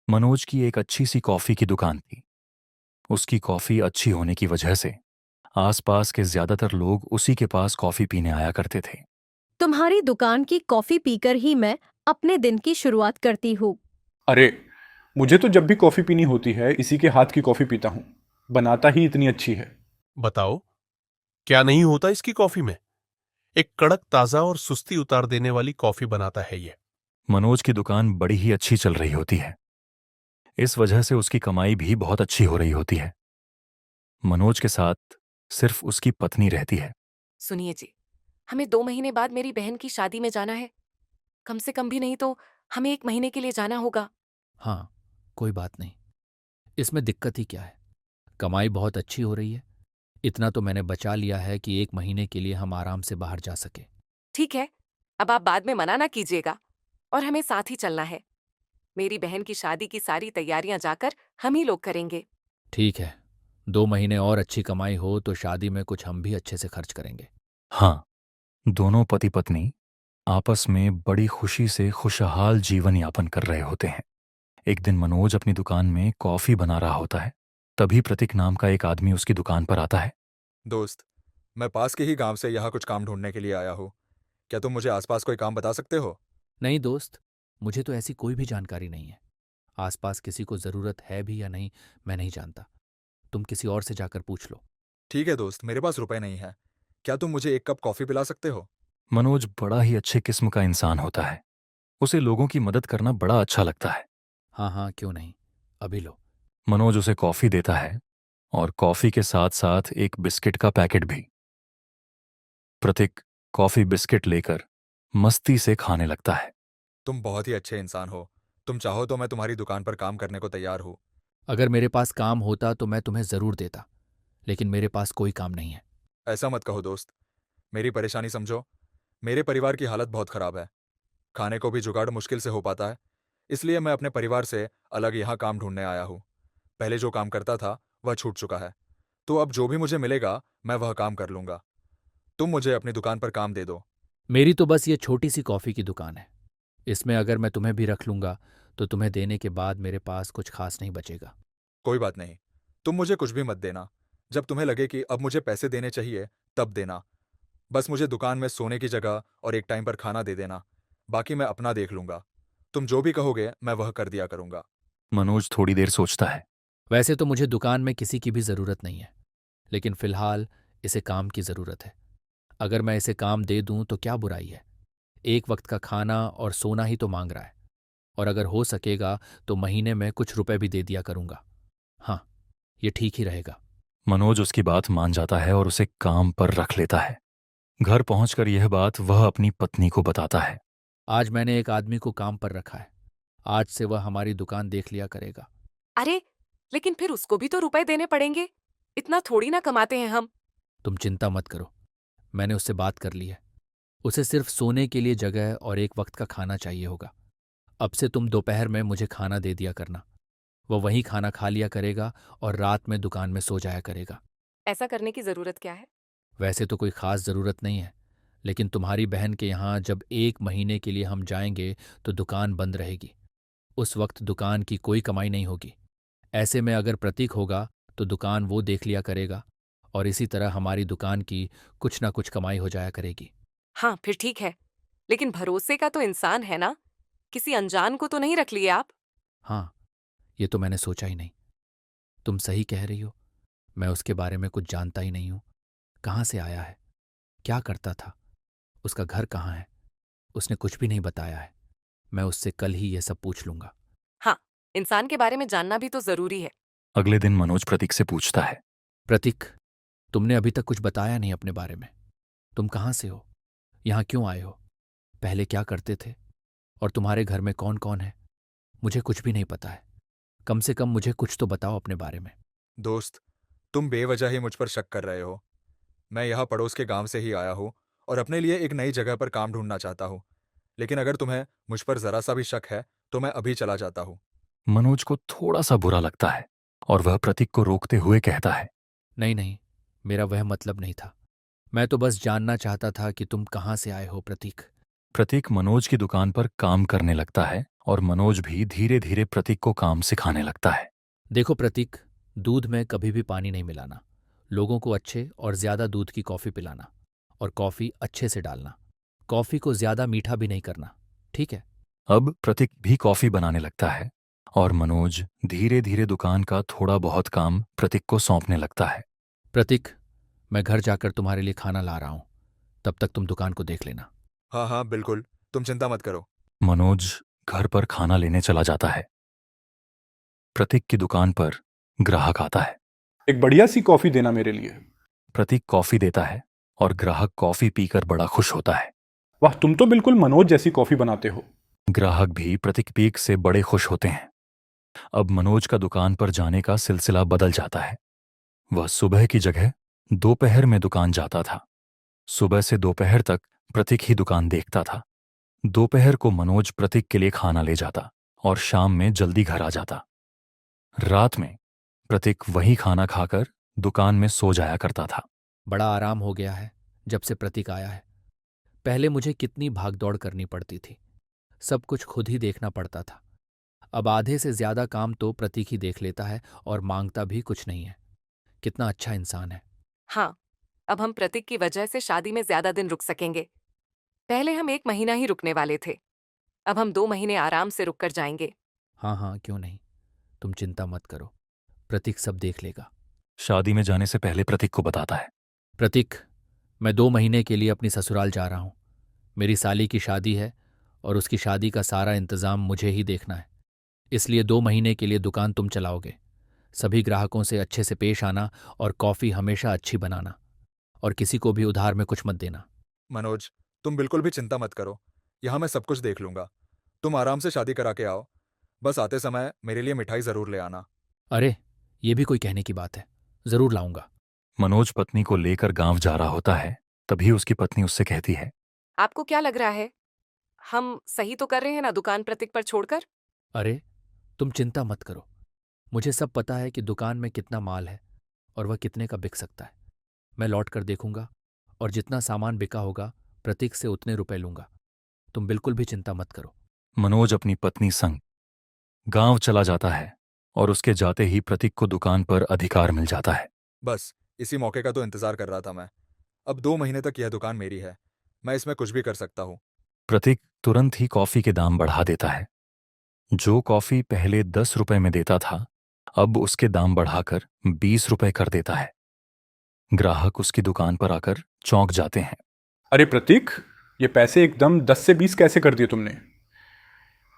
मनोज की एक अच्छी सी कॉफी की दुकान थी। उसकी कॉफी अच्छी होने की वजह से आसपास के ज्यादातर लोग उसी के पास कॉफी पीने आया करते थे। तुम्हारी दुकान की कॉफी पीकर ही मैं अपने दिन की शुरुआत करती हूँ। अरे, मुझे तो जब भी कॉफ़ी पीनी होती है इसी के हाथ की कॉफ़ी पीता हूँ। बनाता ही इतनी अच्छी है। बताओ, क्या नहीं होता इसकी कॉफी में? एक कड़क ताजा और सुस्ती उतार देने वाली कॉफी बनाता है ये। मनोज की दुकान बड़ी ही अच्छी चल रही होती है। इस वजह से उसकी कमाई भी बहुत अच्छी हो रही होती है। मनोज के साथ सिर्फ उसकी पत्नी रहती है। सुनिए जी, हमें 2 महीने बाद मेरी बहन की शादी में जाना है। कम से कम भी नहीं तो हमें 1 महीने के लिए जाना होगा। हाँ, कोई बात नहीं। इसमें दिक्कत ही क्या है? कमाई बहुत अच्छी हो रही है। इतना तो मैंने बचा लिया है कि 1 महीने के लिए हम आराम से बाहर जा सके। ठीक है, अब आप बाद में मना ना कीजिएगा। और हमें साथ ही चलना है। मेरी बहन की शादी की सारी तैयारियां जाकर हम ही लोग करेंगे। ठीक है, 2 महीने और अच्छी कमाई हो तो शादी में कुछ हम भी अच्छे से खर्च करेंगे। हाँ, दोनों पति पत्नी आपस में बड़ी खुशी से खुशहाल जीवन यापन कर रहे होते हैं। एक दिन मनोज अपनी दुकान में कॉफी बना रहा होता है। तभी प्रतीक नाम का एक आदमी उसकी दुकान पर आता है। दोस्त, मैं पास के ही गांव से यहाँ कुछ काम ढूंढने के लिए आया हूँ। क्या तुम मुझे आसपास कोई काम बता सकते हो? नहीं दोस्त, मुझे तो ऐसी कोई भी जानकारी नहीं है। आसपास किसी को ज़रूरत है भी या नहीं, मैं नहीं जानता। तुम किसी और से जाकर पूछ लो। ठीक है दोस्त, मेरे पास रुपए नहीं है। क्या तुम मुझे एक कप कॉफी पिला सकते हो? मनोज बड़ा ही अच्छे किस्म का इंसान होता है। उसे लोगों की मदद करना बड़ा अच्छा लगता है। हाँ हाँ, क्यों नहीं, अभी लो। मनोज उसे कॉफी देता है और कॉफी के साथ साथ एक बिस्किट का पैकेट भी। प्रतीक कॉफी बिस्किट लेकर मस्ती से खाने लगता है। तुम बहुत ही अच्छे इंसान हो। तुम चाहो तो मैं तुम्हारी दुकान पर काम करने को तैयार हूँ। अगर मेरे पास काम होता तो मैं तुम्हें ज़रूर देता, लेकिन मेरे पास कोई काम नहीं है। ऐसा मत कहो दोस्त। मेरी परेशानी समझो। मेरे परिवार की हालत बहुत खराब है। खाने को भी जुगाड़ मुश्किल से हो पाता है। इसलिए मैं अपने परिवार से अलग यहाँ काम ढूंढने आया हूँ। पहले जो काम करता था वह छूट चुका है। तो अब जो भी मुझे मिलेगा मैं वह काम कर लूंगा। तुम मुझे अपनी दुकान पर काम दे दो। मेरी तो बस ये छोटी सी कॉफ़ी की दुकान है। इसमें अगर मैं तुम्हें भी रख लूंगा तो तुम्हें देने के बाद मेरे पास कुछ खास नहीं बचेगा। कोई बात नहीं। तुम मुझे कुछ भी मत देना। जब तुम्हें लगे कि अब मुझे पैसे देने चाहिए तब देना। बस मुझे दुकान में सोने की जगह और एक टाइम पर खाना दे देना। बाकी मैं अपना देख लूंगा। तुम जो भी कहोगे मैं वह कर दिया करूंगा। मनोज थोड़ी देर सोचता है। वैसे तो मुझे दुकान में किसी की भी ज़रूरत नहीं है, लेकिन फ़िलहाल इसे काम की ज़रूरत है। अगर मैं इसे काम दे दूं तो क्या बुराई है? एक वक्त का खाना और सोना ही तो मांग रहा है। और अगर हो सकेगा तो महीने में कुछ रुपए भी दे दिया करूंगा। हाँ, ये ठीक ही रहेगा। मनोज उसकी बात मान जाता है और उसे काम पर रख लेता है। घर पहुंचकर यह बात वह अपनी पत्नी को बताता है। आज मैंने एक आदमी को काम पर रखा है। आज से वह हमारी दुकान देख लिया करेगा। अरे, लेकिन फिर उसको भी तो रुपए देने पड़ेंगे। इतना थोड़ी ना कमाते हैं हम। तुम चिंता मत करो, मैंने उससे बात कर ली है। उसे सिर्फ सोने के लिए जगह और एक वक्त का खाना चाहिए होगा। अब से तुम दोपहर में मुझे खाना दे दिया करना। वह वहीं खाना खा लिया करेगा और रात में दुकान में सो जाया करेगा। ऐसा करने की जरूरत क्या है? वैसे तो कोई खास ज़रूरत नहीं है, लेकिन तुम्हारी बहन के यहाँ जब 1 महीने के लिए हम जाएंगे तो दुकान बंद रहेगी। उस वक्त दुकान की कोई कमाई नहीं होगी। ऐसे में अगर प्रतीक होगा तो दुकान वो देख लिया करेगा और इसी तरह हमारी दुकान की कुछ ना कुछ कमाई हो जाया करेगी। हाँ, फिर ठीक है। लेकिन भरोसे का तो इंसान है ना। किसी अनजान को तो नहीं रख लिए आप? हाँ, ये तो मैंने सोचा ही नहीं। तुम सही कह रही हो। मैं उसके बारे में कुछ जानता ही नहीं हूं। कहाँ से आया है, क्या करता था, उसका घर कहाँ है, उसने कुछ भी नहीं बताया है। मैं उससे कल ही ये सब पूछ लूंगा। हाँ, इंसान के बारे में जानना भी तो जरूरी है। अगले दिन मनोज प्रतीक से पूछता है। प्रतीक, तुमने अभी तक कुछ बताया नहीं अपने बारे में। तुम कहाँ से हो, यहाँ क्यों आए हो, पहले क्या करते थे, और तुम्हारे घर में कौन कौन है? मुझे कुछ भी नहीं पता है। कम से कम मुझे कुछ तो बताओ अपने बारे में। दोस्त, तुम बेवजह ही मुझ पर शक कर रहे हो। मैं यहाँ पड़ोस के गांव से ही आया हूँ और अपने लिए एक नई जगह पर काम ढूंढना चाहता हूँ। लेकिन अगर तुम्हें मुझ पर जरा सा भी शक है तो मैं अभी चला जाता हूँ। मनोज को थोड़ा सा बुरा लगता है और वह प्रतीक को रोकते हुए कहता है। नहीं नहीं, मेरा वह मतलब नहीं था। मैं तो बस जानना चाहता था कि तुम कहाँ से आए हो प्रतीक। प्रतीक मनोज की दुकान पर काम करने लगता है और मनोज भी धीरे धीरे प्रतीक को काम सिखाने लगता है। देखो प्रतीक, दूध में कभी भी पानी नहीं मिलाना, लोगों को अच्छे और ज्यादा दूध की कॉफी पिलाना, और कॉफी अच्छे से डालना। कॉफी को ज्यादा मीठा भी नहीं करना, ठीक है? अब प्रतीक भी कॉफी बनाने लगता है और मनोज धीरे धीरे दुकान का थोड़ा बहुत काम प्रतीक को सौंपने लगता है। प्रतीक, मैं घर जाकर तुम्हारे लिए खाना ला रहा हूं, तब तक तुम दुकान को देख लेना। हाँ हाँ बिल्कुल, तुम चिंता मत करो। मनोज घर पर खाना लेने चला जाता है। प्रतीक की दुकान पर ग्राहक आता है। एक बढ़िया सी कॉफी देना मेरे लिए। प्रतीक कॉफी देता है और ग्राहक कॉफी पीकर बड़ा खुश होता है। वाह, तुम तो बिल्कुल मनोज जैसी कॉफी बनाते हो। ग्राहक भी प्रतीक पीक से बड़े खुश होते हैं। अब मनोज का दुकान पर जाने का सिलसिला बदल जाता है। वह सुबह की जगह दोपहर में दुकान जाता था। सुबह से दोपहर तक प्रतीक ही दुकान देखता था। दोपहर को मनोज प्रतीक के लिए खाना ले जाता और शाम में जल्दी घर आ जाता। रात में प्रतीक वही खाना खाकर दुकान में सो जाया करता था। बड़ा आराम हो गया है जब से प्रतीक आया है। पहले मुझे कितनी भागदौड़ करनी पड़ती थी, सब कुछ खुद ही देखना पड़ता था। अब आधे से ज्यादा काम तो प्रतीक ही देख लेता है और मांगता भी कुछ नहीं है। कितना अच्छा इंसान है। हाँ, अब हम प्रतीक की वजह से शादी में ज्यादा दिन रुक सकेंगे। पहले हम 1 महीना ही रुकने वाले थे, अब हम 2 महीने आराम से रुक कर जाएंगे। हाँ हाँ, क्यों नहीं, तुम चिंता मत करो, प्रतीक सब देख लेगा। शादी में जाने से पहले प्रतीक को बताता है। प्रतीक, मैं 2 महीने के लिए अपनी ससुराल जा रहा हूं। मेरी साली की शादी है और उसकी शादी का सारा इंतजाम मुझे ही देखना है। इसलिए 2 महीने के लिए दुकान तुम चलाओगे। सभी ग्राहकों से अच्छे से पेश आना और कॉफी हमेशा अच्छी बनाना, और किसी को भी उधार में कुछ मत देना। मनोज, तुम बिल्कुल भी चिंता मत करो, यहाँ मैं सब कुछ देख लूंगा। तुम आराम से शादी करा के आओ, बस आते समय मेरे लिए मिठाई जरूर ले आना। अरे, ये भी कोई कहने की बात है, जरूर लाऊंगा। मनोज पत्नी को लेकर गांव जा रहा होता है, तभी उसकी पत्नी उससे कहती है। आपको क्या लग रहा है, हम सही तो कर रहे हैं ना दुकान प्रतीक पर छोड़कर? अरे, तुम चिंता मत करो, मुझे सब पता है कि दुकान में कितना माल है और वह कितने का बिक सकता है। मैं लौट कर देखूंगा और जितना सामान बिका होगा प्रतीक से उतने रुपए लूंगा। तुम बिल्कुल भी चिंता मत करो। मनोज अपनी पत्नी संग गांव चला जाता है और उसके जाते ही प्रतीक को दुकान पर अधिकार मिल जाता है। बस इसी मौके का तो इंतजार कर रहा था मैं। अब 2 महीने तक यह दुकान मेरी है, मैं इसमें कुछ भी कर सकता हूँ। प्रतीक तुरंत ही कॉफी के दाम बढ़ा देता है। जो कॉफी पहले 10 रुपए में देता था, अब उसके दाम बढ़ाकर 20 रुपए कर देता है। ग्राहक उसकी दुकान पर आकर चौंक जाते हैं। अरे प्रतीक, ये पैसे एकदम 10 से 20 कैसे कर दिए तुमने?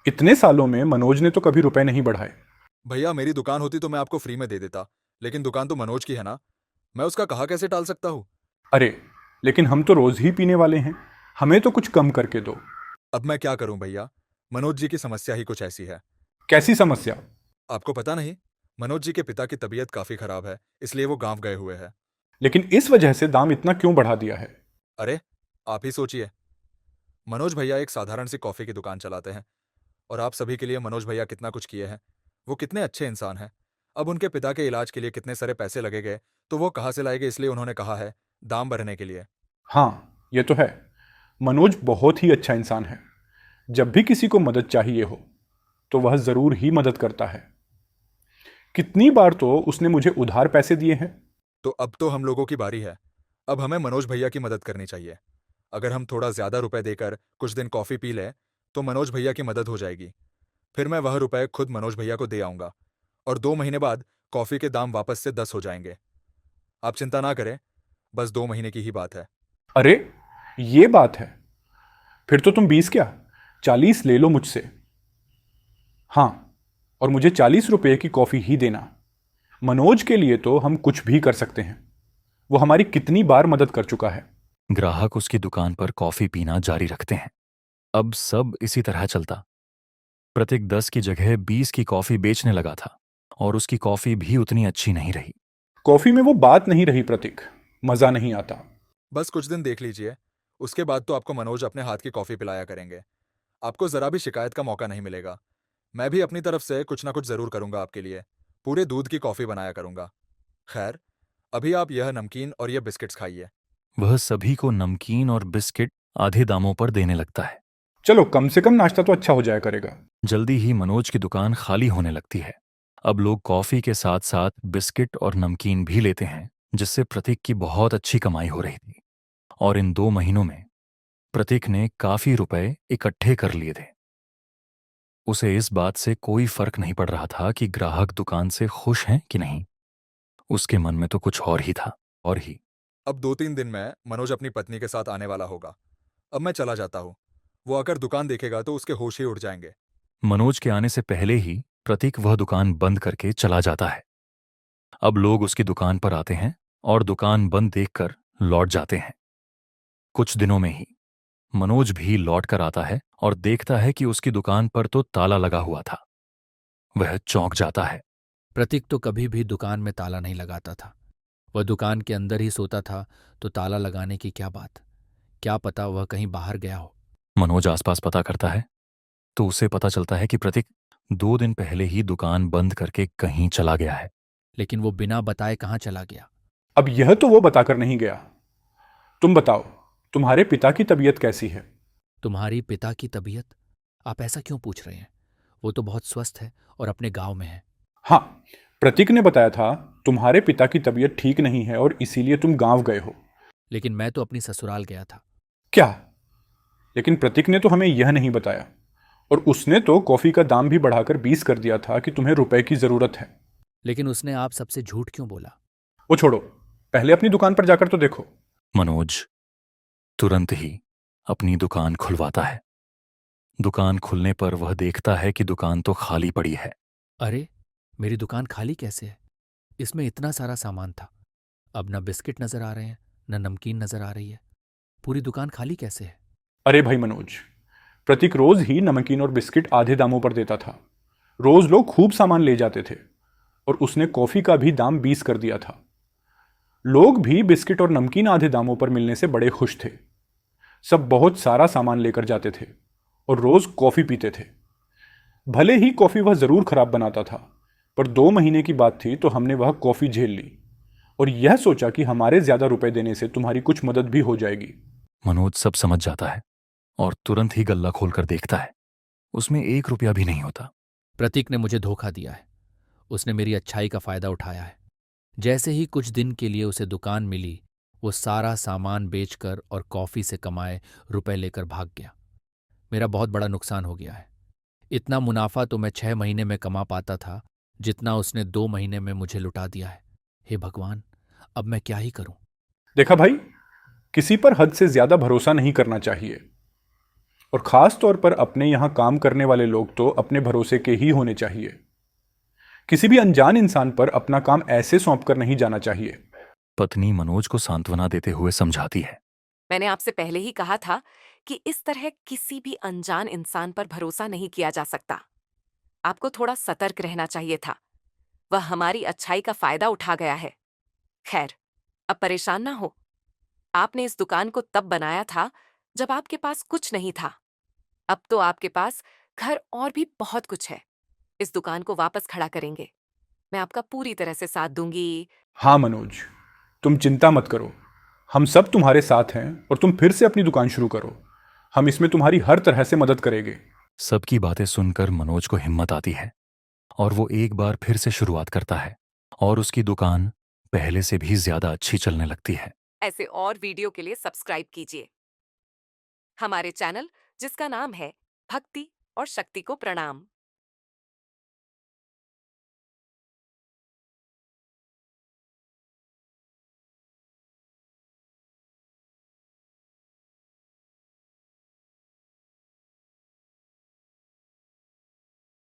इतने सालों में मनोज ने तो कभी रुपए नहीं बढ़ाए। भैया, मेरी दुकान होती तो मैं आपको फ्री में दे देता, लेकिन दुकान तो मनोज की है ना, मैं उसका कहा कैसे टाल सकता हूँ। अरे लेकिन हम तो रोज ही पीने वाले हैं, हमें तो कुछ कम करके दो। अब मैं क्या करूं भैया, मनोज जी की समस्या ही कुछ ऐसी है। कैसी समस्या? आपको पता नहीं, मनोज जी के पिता की तबीयत काफी खराब है, इसलिए वो गांव गए हुए हैं। लेकिन इस वजह से दाम इतना क्यों बढ़ा दिया है? अरे आप ही सोचिए, मनोज भैया एक साधारण सी कॉफी की दुकान चलाते हैं, और आप सभी के लिए मनोज भैया कितना कुछ किए हैं। वो कितने अच्छे इंसान हैं। अब उनके पिता के इलाज के लिए कितने सारे पैसे लगे गए, तो वो कहाँ से लाएंगे, इसलिए उन्होंने कहा है दाम भरने के लिए। हाँ, ये तो है। मनोज बहुत ही अच्छा इंसान है। जब भी किसी को मदद चाहिए हो तो वह जरूर ही मदद करता है। कितनी बार तो उसने मुझे उधार पैसे दिए हैं। तो अब तो हम लोगों की बारी है, अब हमें मनोज भैया की मदद करनी चाहिए। अगर हम थोड़ा ज्यादा रुपए देकर कुछ दिन कॉफी पी लें तो मनोज भैया की मदद हो जाएगी। फिर मैं वह रुपए खुद मनोज भैया को दे आऊंगा, और 2 महीने बाद कॉफी के दाम वापस से 10 हो जाएंगे। आप चिंता ना करें, बस 2 महीने की ही बात है। अरे ये बात है, फिर तो तुम 20 क्या 40 ले लो मुझसे। हाँ, और मुझे 40 रुपए की कॉफी ही देना। मनोज के लिए तो हम कुछ भी कर सकते हैं, वो हमारी कितनी बार मदद कर चुका है। ग्राहक उसकी दुकान पर कॉफी पीना जारी रखते हैं। अब सब इसी तरह चलता। प्रतीक 10 की जगह 20 की कॉफी बेचने लगा था और उसकी कॉफी भी उतनी अच्छी नहीं रही। कॉफी में वो बात नहीं रही प्रतीक, मजा नहीं आता। बस कुछ दिन देख लीजिए, उसके बाद तो आपको मनोज अपने हाथ की कॉफी पिलाया करेंगे। आपको जरा भी शिकायत का मौका नहीं मिलेगा। मैं भी अपनी तरफ से कुछ ना कुछ जरूर करूंगा आपके लिए, पूरे दूध की कॉफी बनाया करूंगा। खैर, अभी आप यह नमकीन और यह बिस्किट्स खाइए। वह सभी को नमकीन और बिस्किट आधे दामों पर देने लगता है। चलो कम से कम नाश्ता तो अच्छा हो जाया करेगा। जल्दी ही मनोज की दुकान खाली होने लगती है। अब लोग कॉफी के साथ साथ बिस्किट और नमकीन भी लेते हैं, जिससे प्रतीक की बहुत अच्छी कमाई हो रही थी। और इन 2 महीनों में प्रतीक ने काफी रुपए इकट्ठे कर लिए थे। उसे इस बात से कोई फर्क नहीं पड़ रहा था कि ग्राहक दुकान से खुश हैं कि नहीं। उसके मन में तो कुछ और ही था। और ही अब 2-3 दिन में मनोज अपनी पत्नी के साथ आने वाला होगा। अब मैं चला जाता हूँ। वो आकर दुकान देखेगा तो उसके होश ही उड़ जाएंगे। मनोज के आने से पहले ही प्रतीक वह दुकान बंद करके चला जाता है। अब लोग उसकी दुकान पर आते हैं और दुकान बंद देखकर लौट जाते हैं। कुछ दिनों में ही मनोज भी लौट कर आता है और देखता है कि उसकी दुकान पर तो ताला लगा हुआ था। वह चौंक जाता है। प्रतीक तो कभी भी दुकान में ताला नहीं लगाता था। वह दुकान के अंदर ही सोता था, तो ताला लगाने की क्या बात। क्या पता वह कहीं बाहर गया हो। मनोज आसपास पता करता है तो उसे पता चलता है कि प्रतीक 2 दिन पहले ही दुकान बंद करके कहीं चला गया है। लेकिन वो बिना बताए कहाँ चला गया। अब यह तो वो बताकर नहीं गया। तुम बताओ, तुम्हारे पिता की तबीयत कैसी है? तुम्हारी पिता की तबीयत? आप ऐसा क्यों पूछ रहे हैं? वो तो बहुत स्वस्थ है और अपने गांव में है। हाँ, प्रतीक ने बताया था तुम्हारे पिता की तबीयत ठीक नहीं है और इसीलिए तुम गांव गए हो। लेकिन मैं तो अपनी ससुराल गया था। क्या? लेकिन प्रतीक ने तो हमें यह नहीं बताया, और उसने तो कॉफी का दाम भी बढ़ाकर 20 कर दिया था कि तुम्हें रुपए की जरूरत है। लेकिन उसने आप सबसे झूठ क्यों बोला? वो छोड़ो, पहले अपनी दुकान पर जाकर तो देखो। मनोज तुरंत ही अपनी दुकान खुलवाता है। दुकान खुलने पर वह देखता है कि दुकान तो खाली पड़ी है। अरे, मेरी दुकान खाली कैसे है? इसमें इतना सारा सामान था। अब न बिस्किट नजर आ रहे हैं, न नमकीन नजर आ रही है। पूरी दुकान खाली कैसे है? अरे भाई मनोज, प्रतीक रोज ही नमकीन और बिस्किट आधे दामों पर देता था। रोज लोग खूब सामान ले जाते थे, और उसने कॉफी का भी दाम 20 कर दिया था। लोग भी बिस्किट और नमकीन आधे दामों पर मिलने से बड़े खुश थे। सब बहुत सारा सामान लेकर जाते थे और रोज कॉफी पीते थे। भले ही कॉफी वह जरूर खराब बनाता था, पर 2 महीने की बात थी तो हमने वह कॉफी झेल ली और यह सोचा कि हमारे ज्यादा रुपए देने से तुम्हारी कुछ मदद भी हो जाएगी। मनोज सब समझ जाता है और तुरंत ही गल्ला खोलकर देखता है। उसमें 1 रुपया भी नहीं होता। प्रतीक ने मुझे धोखा दिया है। उसने मेरी अच्छाई का फायदा उठाया है। जैसे ही कुछ दिन के लिए उसे दुकान मिली, वो सारा सामान बेचकर और कॉफी से कमाए रुपए लेकर भाग गया। मेरा बहुत बड़ा नुकसान हो गया है। इतना मुनाफा तो मैं 6 महीने में कमा पाता था, जितना उसने 2 महीने में मुझे लुटा दिया है। हे भगवान, अब मैं क्या ही करूं? देखा भाई, किसी पर हद से ज्यादा भरोसा नहीं करना चाहिए, और खास तौर पर अपने यहां काम करने वाले लोग तो अपने भरोसे के ही होने चाहिए। किसी भी अनजान इंसान पर अपना काम ऐसे सौंप कर नहीं जाना चाहिए। पत्नी मनोज को सांत्वना देते हुए समझाती है। मैंने आपसे पहले ही कहा था कि इस तरह किसी भी अनजान इंसान पर भरोसा नहीं किया जा सकता। आपको थोड़ा सतर्क रहना चाहिए था। वह हमारी अच्छाई का फायदा उठा गया है। खैर, अब परेशान ना हो। आपने इस दुकान को तब बनाया था जब आपके पास कुछ नहीं था। अब तो आपके पास घर और भी बहुत कुछ है। इस दुकान को वापस खड़ा करेंगे। मैं आपका पूरी तरह से साथ दूंगी। हाँ मनोज, तुम चिंता मत करो, हम सब तुम्हारे साथ हैं और तुम फिर से अपनी दुकान शुरू करो। हम इसमें तुम्हारी हर तरह से मदद करेंगे। सबकी बातें सुनकर मनोज को हिम्मत आती है और वो एक बार फिर से शुरुआत करता है और उसकी दुकान पहले से भी ज्यादा अच्छी चलने लगती है। ऐसे और वीडियो के लिए सब्सक्राइब कीजिए हमारे चैनल, जिसका नाम है भक्ति और शक्ति को प्रणाम।